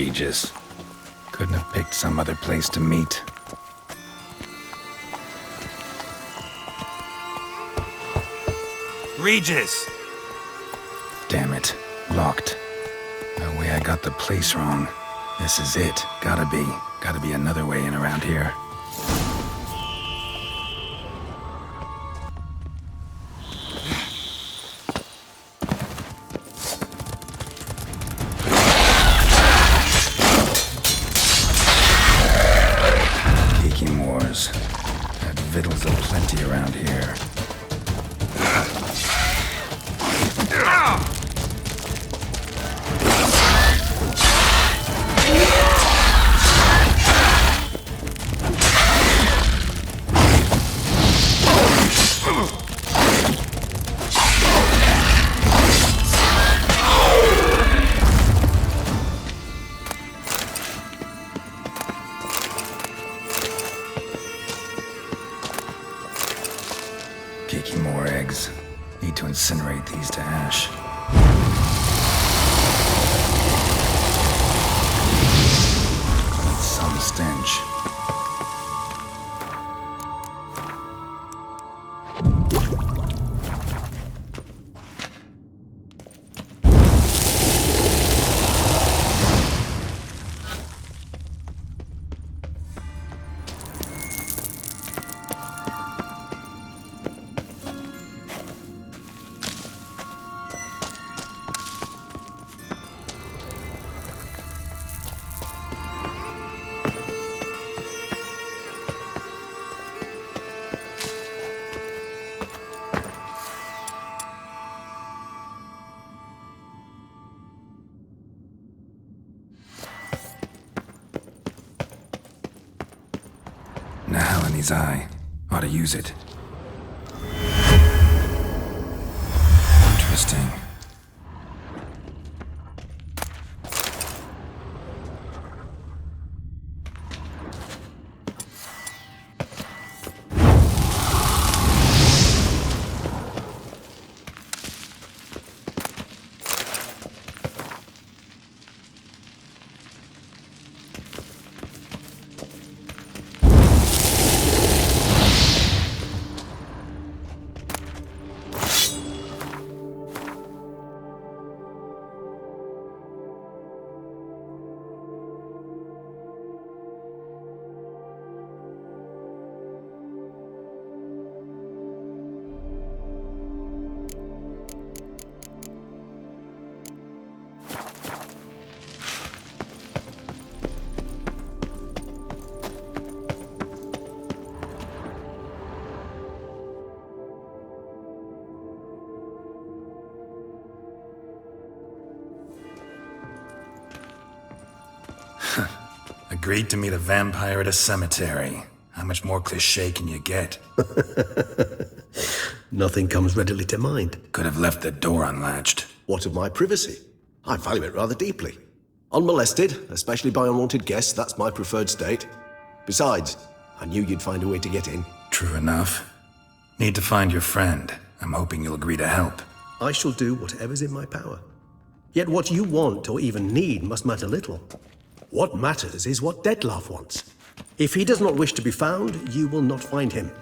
Regis. Couldn't have picked some other place to meet. Regis! Damn it. Locked. No way I got the place wrong. This is it. Gotta be. Gotta be another way in around here. Had victuals aplenty around here. More eggs. Need to incinerate these to ash. That's some stench. Nahalani's eye. Ought to use it. Interesting. Agreed to meet a vampire at a cemetery. How much more cliché can you get? Nothing comes readily to mind. Could have left the door unlatched. What of my privacy? I value it rather deeply. Unmolested, especially by unwanted guests, that's my preferred state. Besides, I knew you'd find a way to get in. True enough. Need to find your friend. I'm hoping you'll agree to help. I shall do whatever's in my power. Yet what you want or even need must matter little. What matters is what Dettlaff wants. If he does not wish to be found, you will not find him.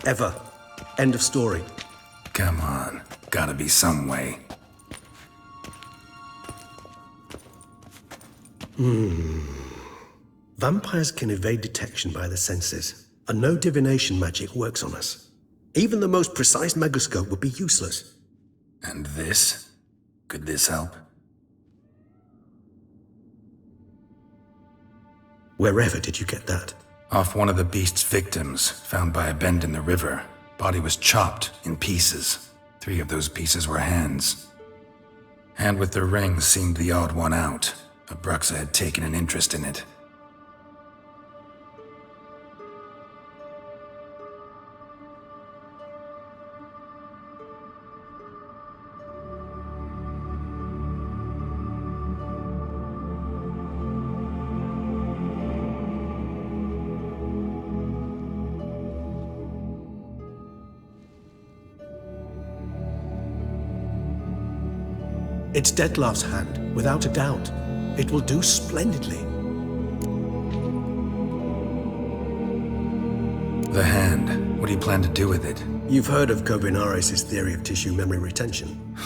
Ever. End of story. Come on. Gotta be some way. Vampires can evade detection by the senses, and no divination magic works on us. Even the most precise megascope would be useless. And this? Could this help? Wherever did you get that? Off one of the beast's victims, found by a bend in the river. Body was chopped in pieces. 3 of those pieces were hands. Hand with the ring seemed the odd one out. Abruxa had taken an interest in it. It's Dettlaff's hand, without a doubt. It will do splendidly. The hand. What do you plan to do with it? You've heard of Kovinaris' theory of tissue memory retention.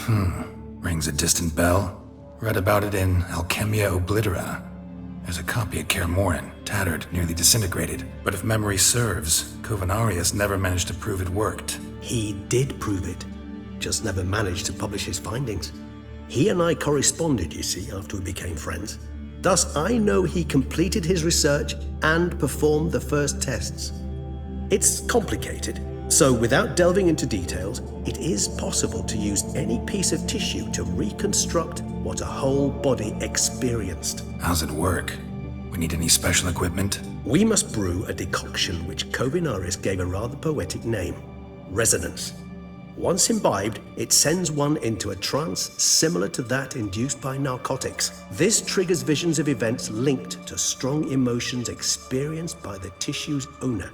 Rings a distant bell. Read about it in Alchemia Oblitera. There's a copy at Kaer Morhen, tattered, nearly disintegrated. But if memory serves, Kovinaris never managed to prove it worked. He did prove it, just never managed to publish his findings. He and I corresponded, you see, after we became friends. Thus, I know he completed his research and performed the first tests. It's complicated, so without delving into details, it is possible to use any piece of tissue to reconstruct what a whole body experienced. How's it work? We need any special equipment? We must brew a decoction which Kovinaris gave a rather poetic name, resonance. Once imbibed, it sends one into a trance similar to that induced by narcotics. This triggers visions of events linked to strong emotions experienced by the tissue's owner.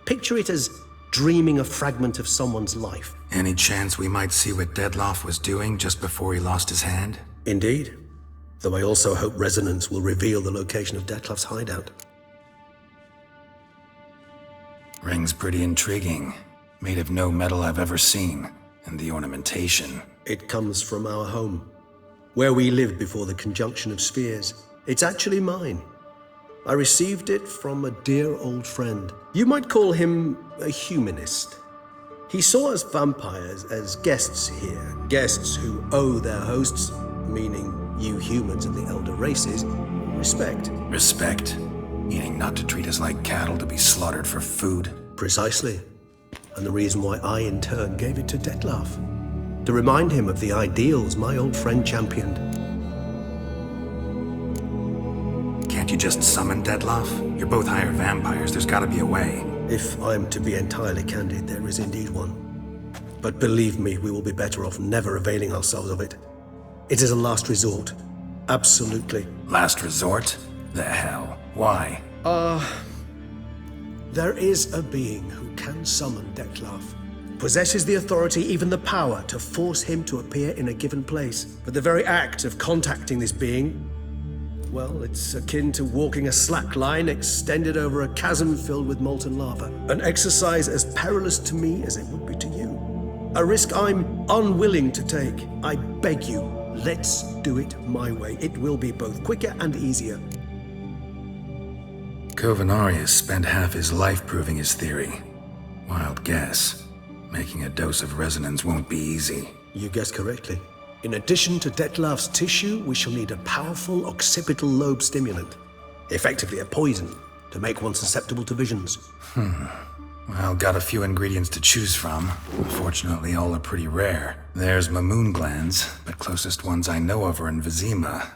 Picture it as dreaming a fragment of someone's life. Any chance we might see what Dettlaff was doing just before he lost his hand? Indeed. Though I also hope resonance will reveal the location of Dettlaff's hideout. Ring's pretty intriguing. Made of no metal I've ever seen. And the ornamentation. It comes from our home, where we lived before the conjunction of spheres. It's actually mine. I received it from a dear old friend. You might call him a humanist. He saw us vampires as guests here, guests who owe their hosts, meaning you humans of the elder races, respect. Respect? Meaning not to treat us like cattle to be slaughtered for food? Precisely. And the reason why I in turn gave it to Dettlaff. To remind him of the ideals my old friend championed. Can't you just summon Dettlaff? You're both hired vampires, there's gotta be a way. If I'm to be entirely candid, there is indeed one. But believe me, we will be better off never availing ourselves of it. It is a last resort. Absolutely. Last resort? The hell? Why? There is a being who can summon Dettlaff. Possesses the authority, even the power, to force him to appear in a given place. But the very act of contacting this being, well, it's akin to walking a slack line extended over a chasm filled with molten lava. An exercise as perilous to me as it would be to you. A risk I'm unwilling to take. I beg you, let's do it my way. It will be both quicker and easier. Kovinaris spent half his life proving his theory. Wild guess. Making a dose of resonance won't be easy. You guessed correctly. In addition to Dettlaff's tissue, we shall need a powerful occipital lobe stimulant. Effectively a poison, to make one susceptible to visions. Well, got a few ingredients to choose from. Unfortunately, all are pretty rare. There's Mamoon glands, but closest ones I know of are in Vizima.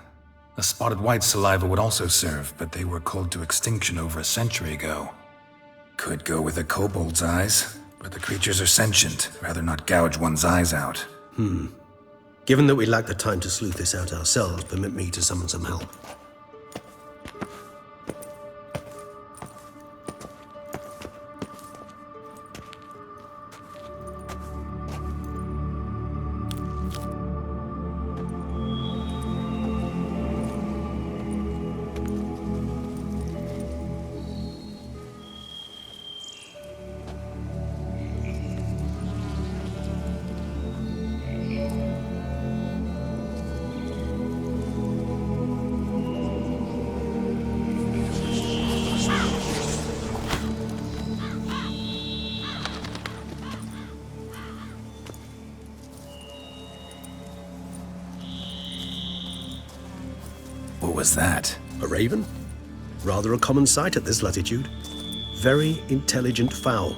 A spotted white saliva would also serve, but they were culled to extinction over a century ago. Could go with a kobold's eyes, but the creatures are sentient. Rather not gouge one's eyes out. Given that we lack the time to sleuth this out ourselves, permit me to summon some help. What was that? A raven? Rather a common sight at this latitude. Very intelligent fowl.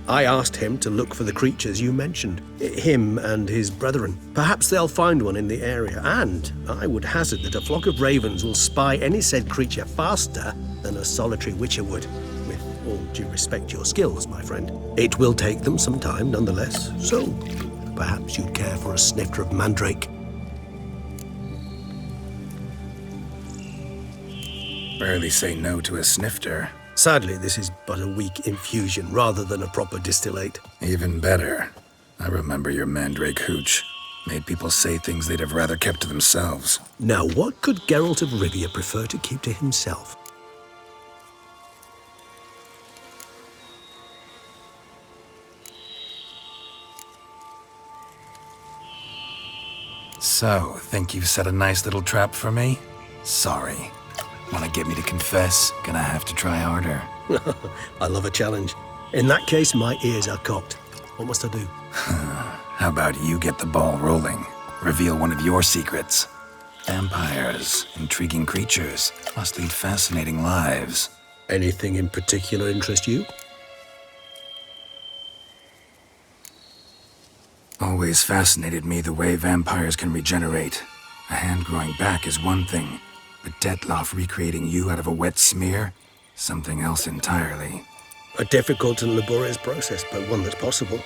I asked him to look for the creatures you mentioned. Him and his brethren. Perhaps they'll find one in the area, and I would hazard that a flock of ravens will spy any said creature faster than a solitary witcher would. With all due respect to your skills, my friend. It will take them some time, nonetheless, so perhaps you'd care for a snifter of mandrake. Rarely say no to a snifter. Sadly, this is but a weak infusion rather than a proper distillate. Even better. I remember your mandrake hooch. Made people say things they'd have rather kept to themselves. Now, what could Geralt of Rivia prefer to keep to himself? So, think you've set a nice little trap for me? Sorry. Wanna get me to confess? Gonna have to try harder. I love a challenge. In that case, my ears are cocked. What must I do? How about you get the ball rolling? Reveal one of your secrets. Vampires, intriguing creatures, must lead fascinating lives. Anything in particular interest you? Always fascinated me the way vampires can regenerate. A hand growing back is one thing, but Detloff recreating you out of a wet smear? Something else entirely. A difficult and laborious process, but one that's possible,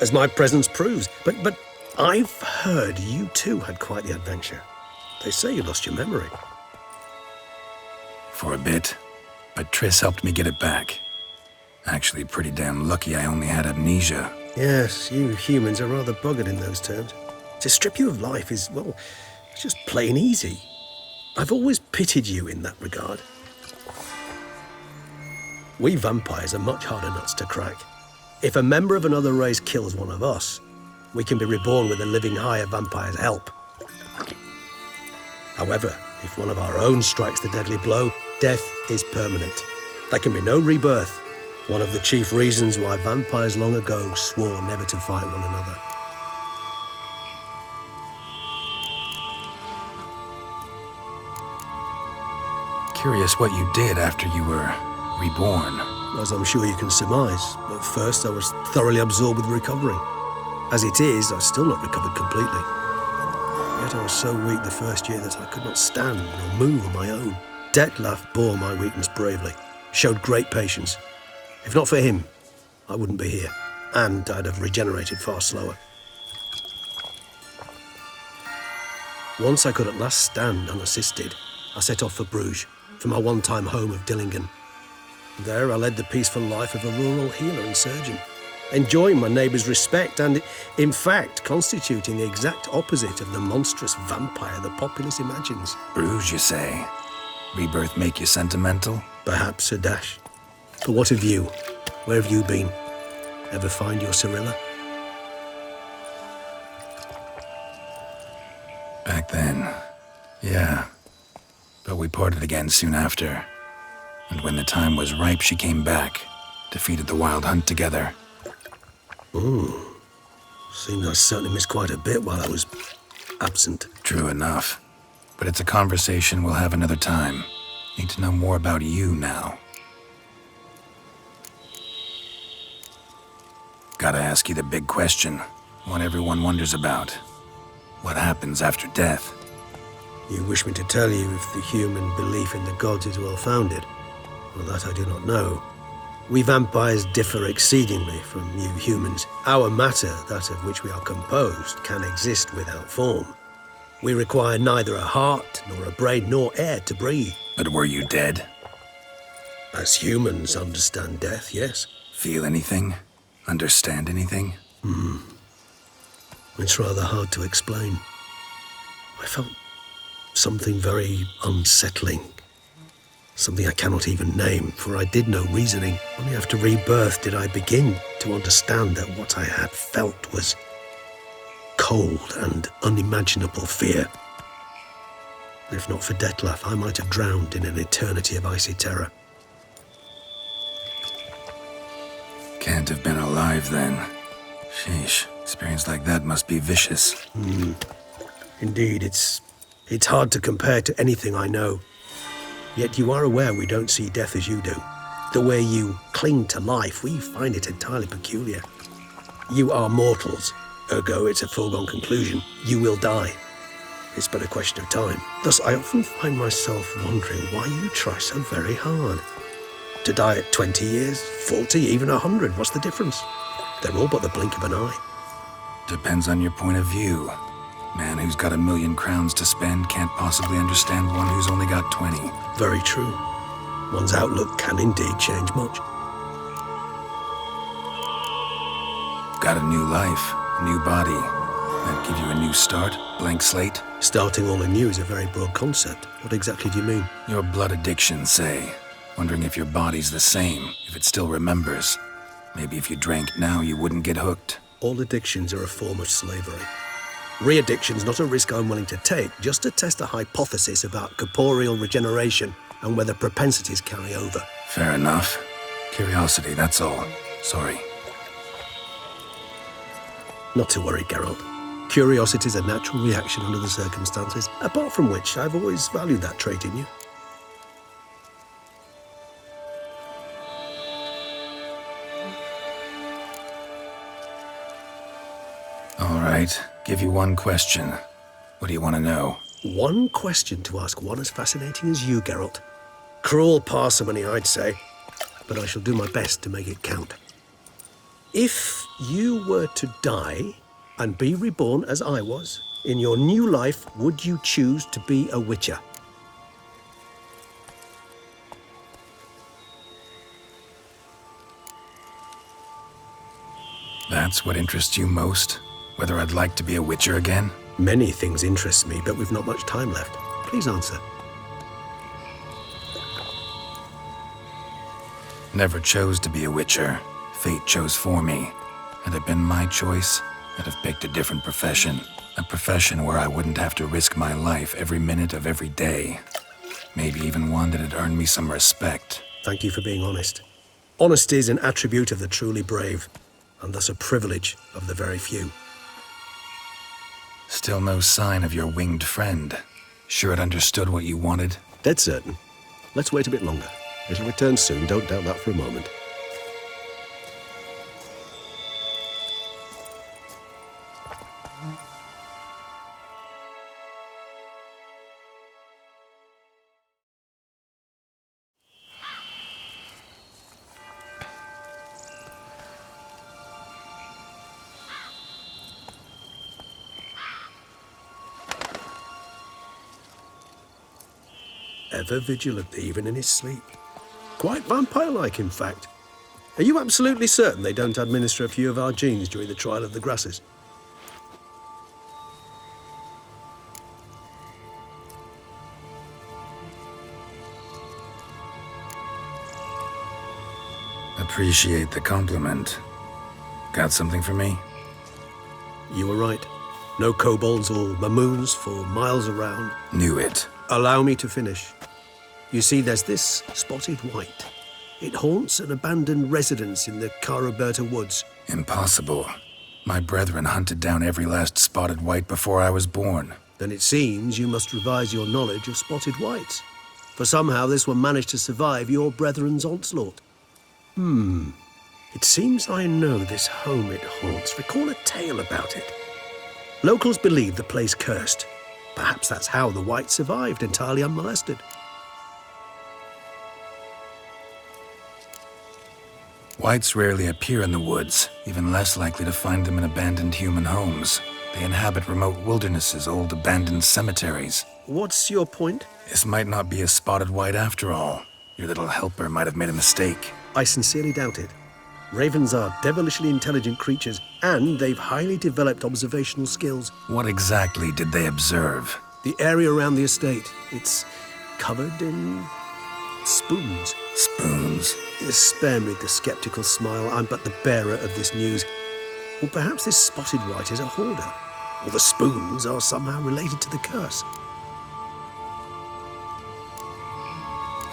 as my presence proves. But I've heard you too had quite the adventure. They say you lost your memory. For a bit, but Triss helped me get it back. Actually, pretty damn lucky I only had amnesia. Yes, you humans are rather buggered in those terms. To strip you of life is, well, it's just plain easy. I've always pitied you in that regard. We vampires are much harder nuts to crack. If a member of another race kills one of us, we can be reborn with the living higher vampire's help. However, if one of our own strikes the deadly blow, death is permanent. There can be no rebirth. One of the chief reasons why vampires long ago swore never to fight one another. Curious what you did after you were reborn. As I'm sure you can surmise, at first I was thoroughly absorbed with recovering. As it is, I've still not recovered completely. Yet I was so weak the first year that I could not stand or move on my own. Detlaff bore my weakness bravely, showed great patience. If not for him, I wouldn't be here, and I'd have regenerated far slower. Once I could at last stand unassisted, I set off for Bruges, from my one-time home of Dillingen. There I led the peaceful life of a rural healer and surgeon, enjoying my neighbours' respect and, in fact, constituting the exact opposite of the monstrous vampire the populace imagines. Bruges, you say? Rebirth make you sentimental? Perhaps a dash. But what of you? Where have you been? Ever find your Cirilla? Back then, yeah. But we parted again soon after. And when the time was ripe, she came back, defeated the Wild Hunt together. Seems I certainly missed quite a bit while I was absent. True enough. But it's a conversation we'll have another time. Need to know more about you now. Gotta ask you the big question, one everyone wonders about. What happens after death? You wish me to tell you if the human belief in the gods is well-founded? Well, that I do not know. We vampires differ exceedingly from you humans. Our matter, that of which we are composed, can exist without form. We require neither a heart, nor a brain, nor air to breathe. But were you dead? As humans understand death, yes. Feel anything? Understand anything? It's rather hard to explain. I felt something very unsettling. Something I cannot even name, for I did no reasoning. Only after rebirth did I begin to understand that what I had felt was cold and unimaginable fear. If not for Detlaff, I might have drowned in an eternity of icy terror. Can't have been alive then. Sheesh, experience like that must be vicious. Indeed, it's hard to compare to anything I know. Yet you are aware we don't see death as you do. The way you cling to life, we find it entirely peculiar. You are mortals, ergo it's a foregone conclusion. You will die. It's but a question of time. Thus, I often find myself wondering why you try so very hard. To die at 20 years, 40, even 100, what's the difference? They're all but the blink of an eye. Depends on your point of view. Man who's got 1,000,000 crowns to spend can't possibly understand one who's only got 20. Very true. One's outlook can indeed change much. Got a new life, a new body. That Give you a new start? Blank slate? Starting all anew is a very broad concept. What exactly do you mean? Your blood addiction, say. Wondering if your body's the same, if it still remembers. Maybe if you drank now, you wouldn't get hooked. All addictions are a form of slavery. Re-addiction's not a risk I'm willing to take, just to test a hypothesis about corporeal regeneration and whether propensities carry over. Fair enough. Curiosity, that's all. Sorry. Not to worry, Geralt. Curiosity is a natural reaction under the circumstances, apart from which I've always valued that trait in you. All right. Give you one question. What do you want to know? One question to ask one as fascinating as you, Geralt. Cruel parsimony, I'd say, but I shall do my best to make it count. If you were to die and be reborn as I was, in your new life, would you choose to be a Witcher? That's what interests you most? Whether I'd like to be a Witcher again? Many things interest me, but we've not much time left. Please answer. Never chose to be a Witcher. Fate chose for me. Had it been my choice, I'd have picked a different profession. A profession where I wouldn't have to risk my life every minute of every day. Maybe even one that had earned me some respect. Thank you for being honest. Honesty is an attribute of the truly brave, and thus a privilege of the very few. Still no sign of your winged friend. Sure it understood what you wanted? Dead certain. Let's wait a bit longer. It'll return soon, don't doubt that for a moment. Ever vigilant, even in his sleep. Quite vampire-like, in fact. Are you absolutely certain they don't administer a few of our genes during the trial of the grasses? Appreciate the compliment. Got something for me? You were right. No kobolds or mamoons for miles around. Knew it. Allow me to finish. You see, there's this spotted white. It haunts an abandoned residence in the Caraberta woods. Impossible. My brethren hunted down every last spotted white before I was born. Then it seems you must revise your knowledge of spotted whites. For somehow this one managed to survive your brethren's onslaught. It seems I know this home it haunts. Recall a tale about it. Locals believe the place cursed. Perhaps that's how the white survived entirely unmolested. Whites rarely appear in the woods, even less likely to find them in abandoned human homes. They inhabit remote wildernesses, old abandoned cemeteries. What's your point? This might not be a spotted white after all. Your little helper might have made a mistake. I sincerely doubt it. Ravens are devilishly intelligent creatures, and they've highly developed observational skills. What exactly did they observe? The area around the estate, it's covered in spoons. Spoons? Spare me the skeptical smile. I'm but the bearer of this news. Or perhaps this spotted white is a hoarder, or the spoons are somehow related to the curse.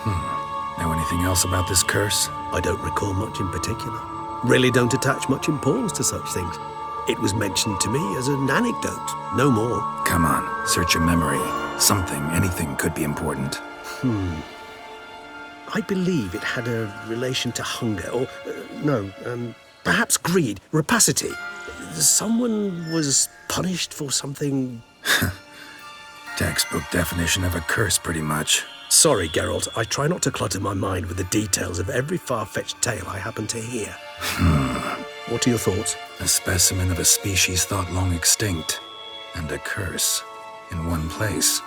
Know anything else about this curse? I don't recall much in particular. Really don't attach much importance to such things. It was mentioned to me as an anecdote, no more. Come on, search your memory. Something, anything could be important. I believe it had a relation to hunger, or, perhaps greed, rapacity. Someone was punished for something. Textbook definition of a curse, pretty much. Sorry, Geralt, I try not to clutter my mind with the details of every far-fetched tale I happen to hear. What are your thoughts? A specimen of a species thought long extinct, and a curse in one place.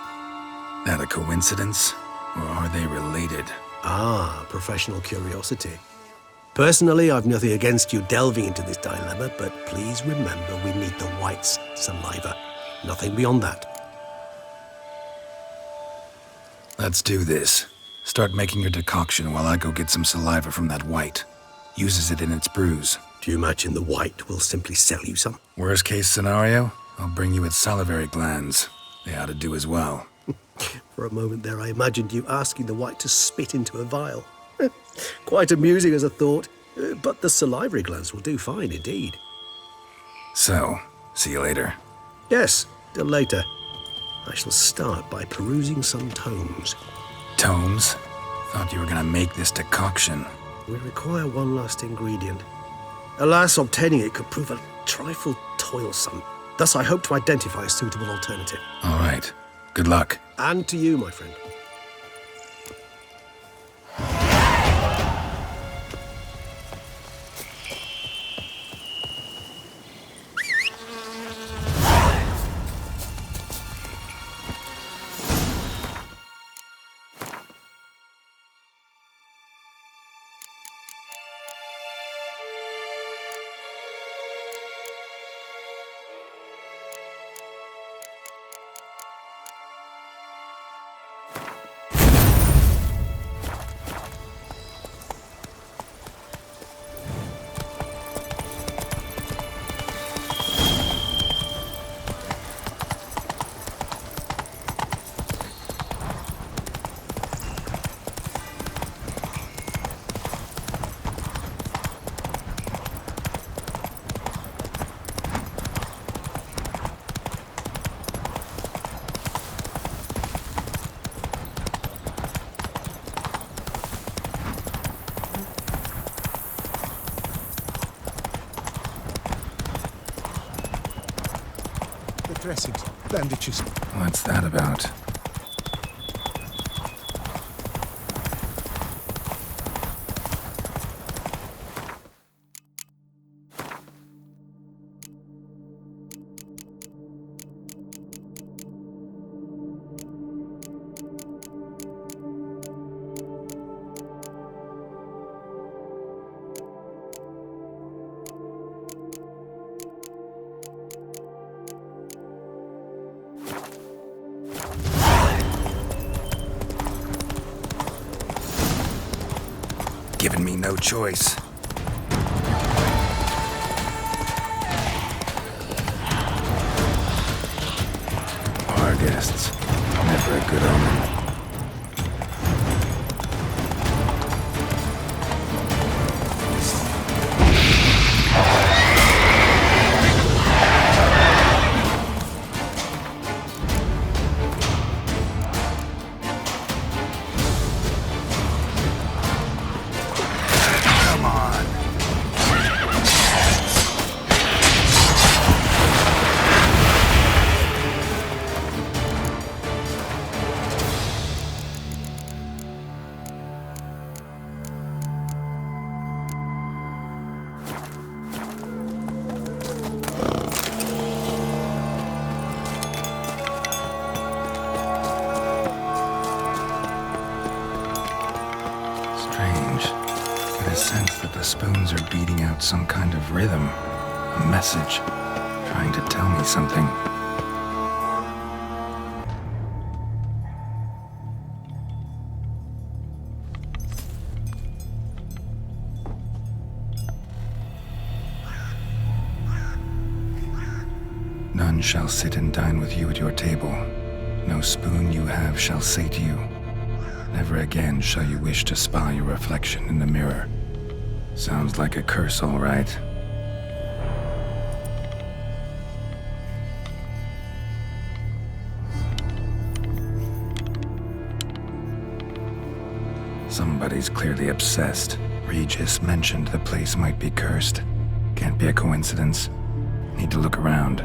That a coincidence, or are they related? Ah, professional curiosity. Personally, I've nothing against you delving into this dilemma, but please remember we need the white's saliva. Nothing beyond that. Let's do this. Start making your decoction while I go get some saliva from that white. Uses it in its brews. Do you imagine the white will simply sell you some? Worst case scenario, I'll bring you its salivary glands. They ought to do as well. For a moment there, I imagined you asking the white to spit into a vial. Quite amusing as a thought, but the salivary glands will do fine indeed. So, see you later. Yes, till later. I shall start by perusing some tomes. Tomes? Thought you were gonna make this decoction. We require one last ingredient. Alas, obtaining it could prove a trifle toilsome. Thus, I hope to identify a suitable alternative. All right. Good luck. And to you, my friend. Dressings, bandages. What's that about? Giving me no choice. Our guests, never a good omen. I sense that the spoons are beating out some kind of rhythm, a message, trying to tell me something. None shall sit and dine with you at your table. No spoon you have shall sate you. Never again shall you wish to spy your reflection in the mirror. Sounds like a curse, all right. Somebody's clearly obsessed. Regis mentioned the place might be cursed. Can't be a coincidence. Need to look around.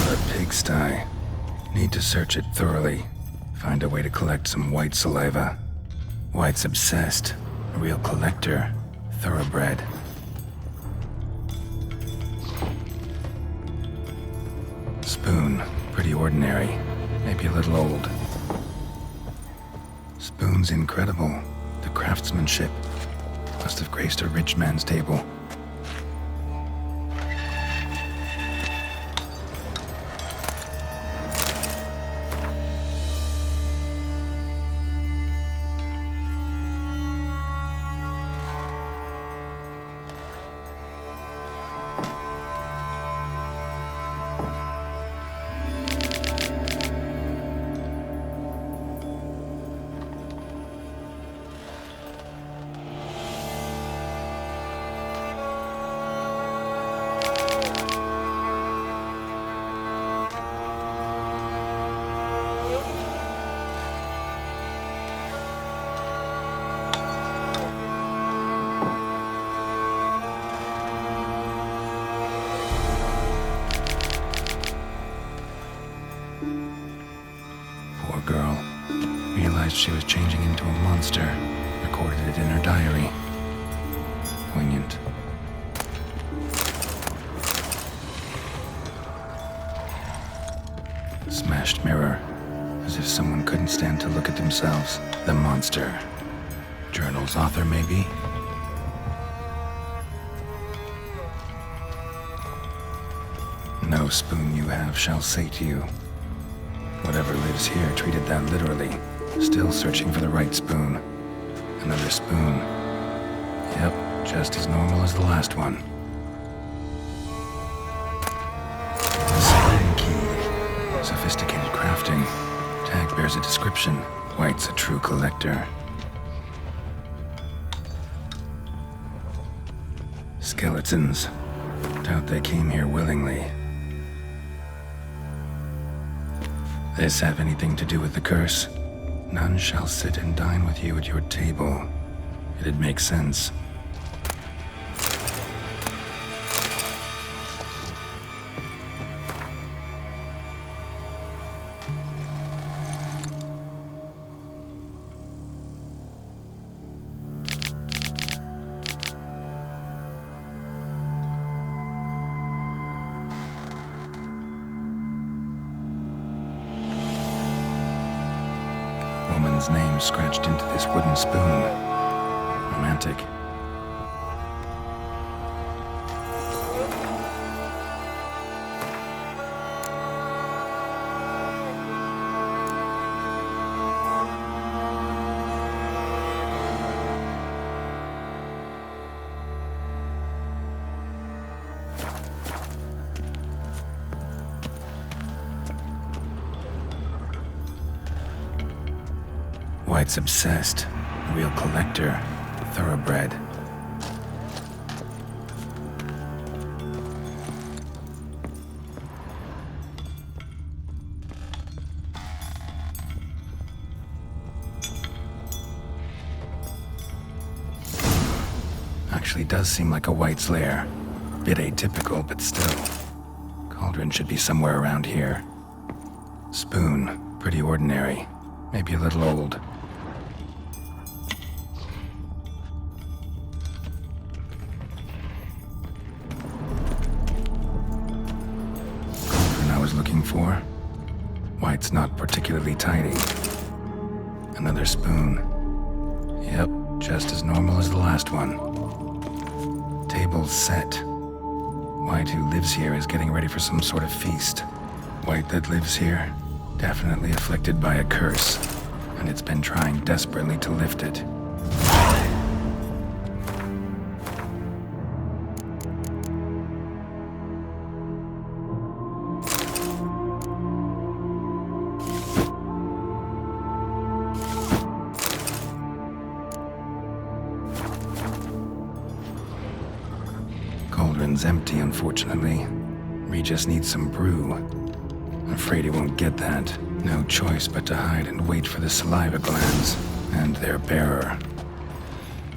A pigsty. Need to search it thoroughly. Find a way to collect some white saliva. White's obsessed. A real collector. Thoroughbred. Spoon. Pretty ordinary. maybe a little old. Spoon's incredible. The craftsmanship must have graced a rich man's table. Poor girl. Realized she was changing into a monster. Recorded it in her diary. Poignant. Smashed mirror. As if someone couldn't stand to look at themselves. The monster. Journal's author, maybe? No spoon you have shall sate you. Whatever lives here treated that literally. Still searching for the right spoon. Another spoon. Yep, just as normal as the last one. Spine key. Sophisticated crafting. Tag bears a description. White's a true collector. Skeletons. Doubt they came here willingly. This have anything to do with the curse? None shall sit and dine with you at your table. It'd make sense. Woman's name scratched into this wooden spoon. Romantic. White's obsessed. A real collector. Thoroughbred. Actually does seem like a White's lair. Bit atypical, but still. Cauldron should be somewhere around here. Spoon. Pretty ordinary. Maybe a little old. Cauldron I was looking for. White's not particularly tidy. Another spoon. Yep, just as normal as the last one. Table's set. White who lives here is getting ready for some sort of feast. White that lives here, definitely afflicted by a curse, and it's been trying desperately to lift it. Cauldron's empty, unfortunately. Regis needs some brew. I'm afraid he won't get that. No choice but to hide and wait for the saliva glands and their bearer.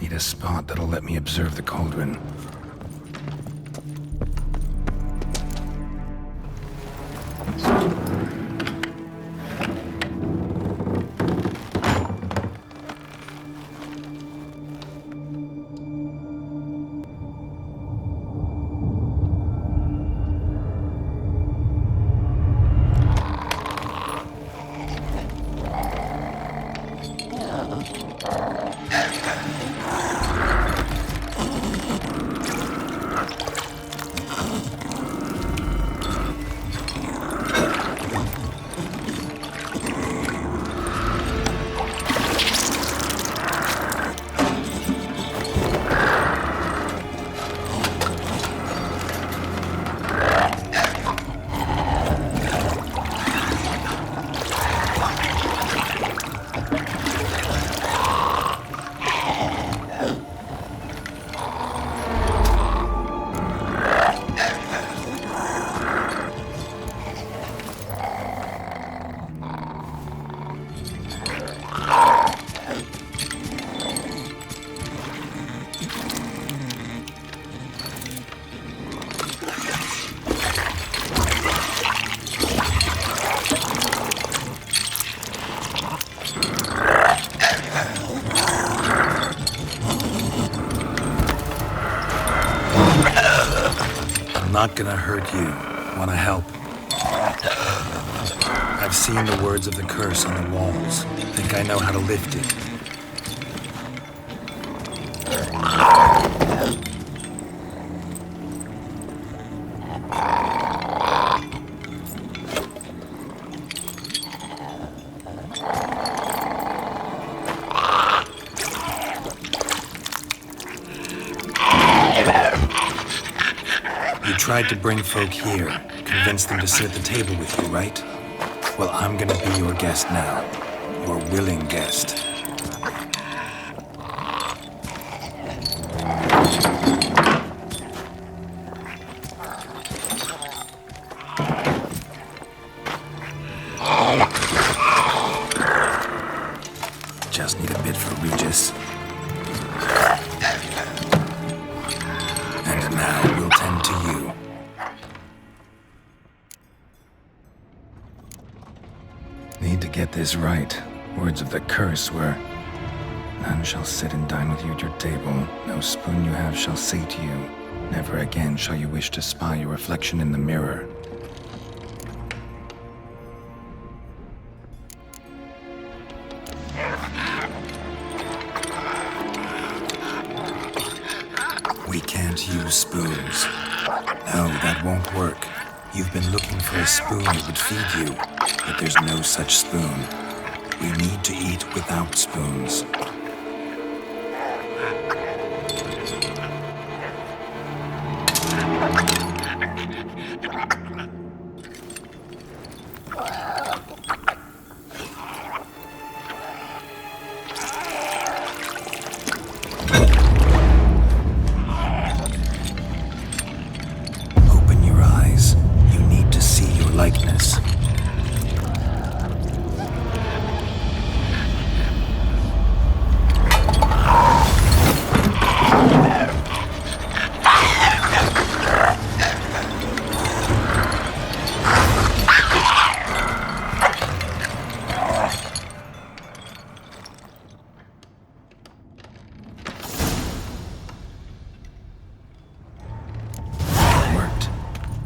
Need a spot that'll let me observe the cauldron. Not gonna hurt you. Wanna help? I've seen the words of the curse on the walls. Think I know how to lift it. You tried to bring folk here, convince them to sit at the table with you, right? Well, I'm gonna be your guest now. Your willing guest. Just need a bit for Regis. And now we'll tend to you. Need to get this right. Words of the curse were, none shall sit and dine with you at your table. No spoon you have shall say to you, never again shall you wish to spy your reflection in the mirror. We can't use spoons. No, that won't work. You've been looking for a spoon that would feed you, but there's no such spoon. We need to eat without spoons. Open your eyes. You need to see your likeness.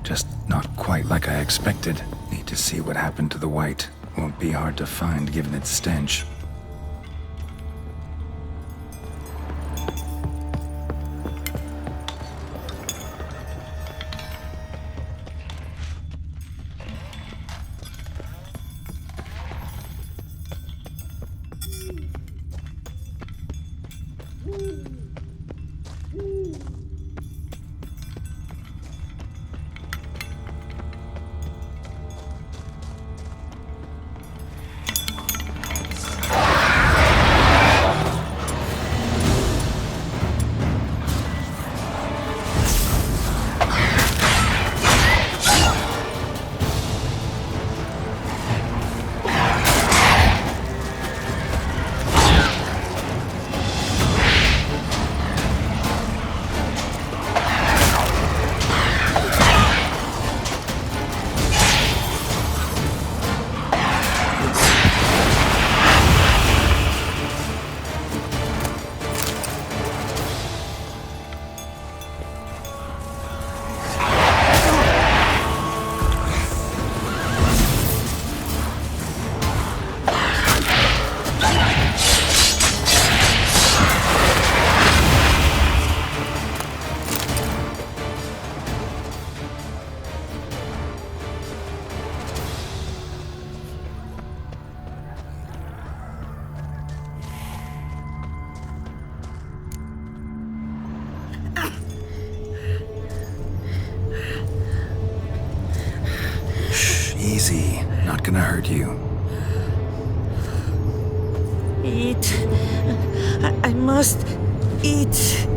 Just not quite like I expected. Need to see what happened to the white. Won't be hard to find given its stench. not gonna hurt you. Eat. I must eat.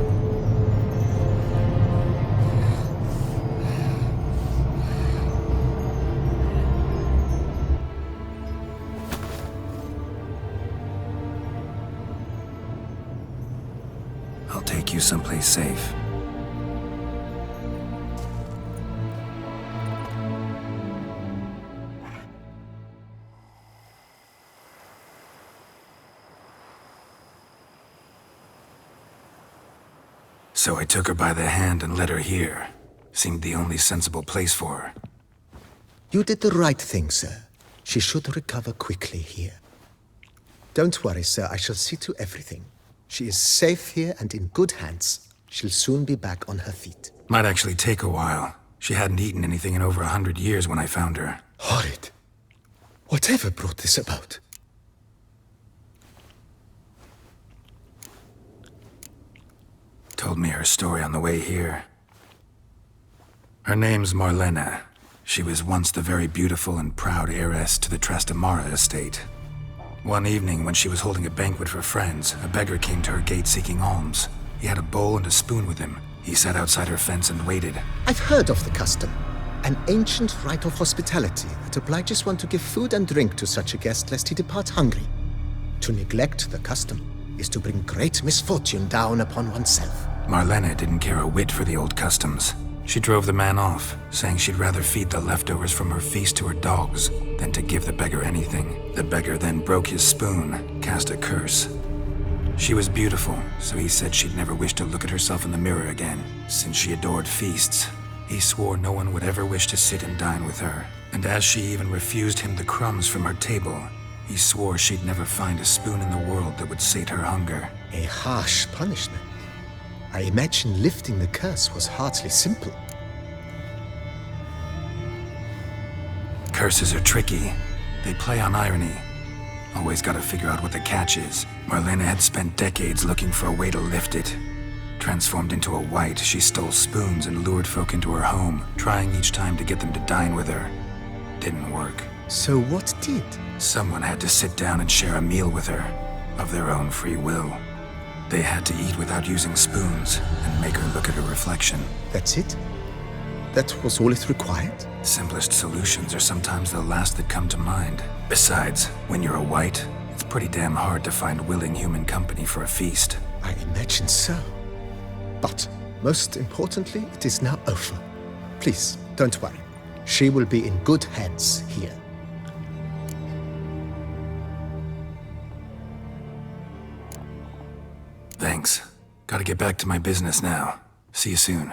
I'll take you someplace safe. So I took her by the hand and led her here. Seemed the only sensible place for her. You did the right thing, sir. She should recover quickly here. Don't worry, sir. I shall see to everything. She is safe here and in good hands. She'll soon be back on her feet. Might actually take a while. She hadn't eaten anything in over 100 years when I found her. Horrid. Whatever brought this about? Told me her story on the way here. Her name's Marlene. She was once the very beautiful and proud heiress to the Trastamara estate. One evening, when she was holding a banquet for friends, a beggar came to her gate seeking alms. He had a bowl and a spoon with him. He sat outside her fence and waited. I've heard of the custom. An ancient rite of hospitality that obliges one to give food and drink to such a guest lest he depart hungry. To neglect the custom is to bring great misfortune down upon oneself. Marlene didn't care a whit for the old customs. She drove the man off, saying she'd rather feed the leftovers from her feast to her dogs than to give the beggar anything. The beggar then broke his spoon, cast a curse. She was beautiful, so he said she'd never wish to look at herself in the mirror again. Since she adored feasts, he swore no one would ever wish to sit and dine with her. And as she even refused him the crumbs from her table, he swore she'd never find a spoon in the world that would sate her hunger. A harsh punishment. I imagine lifting the curse was hardly simple. Curses are tricky. They play on irony. Always gotta figure out what the catch is. Marlene had spent decades looking for a way to lift it. Transformed into a wight, she stole spoons and lured folk into her home, trying each time to get them to dine with her. Didn't work. So what did? Someone had to sit down and share a meal with her, of their own free will. They had to eat without using spoons and make her look at her reflection. That's it? That was all it required? Simplest solutions are sometimes the last that come to mind. Besides, when you're a wight, it's pretty damn hard to find willing human company for a feast. I imagine so. But most importantly, it is now over. Please, don't worry. She will be in good hands here. Thanks. Gotta get back to my business now. See you soon.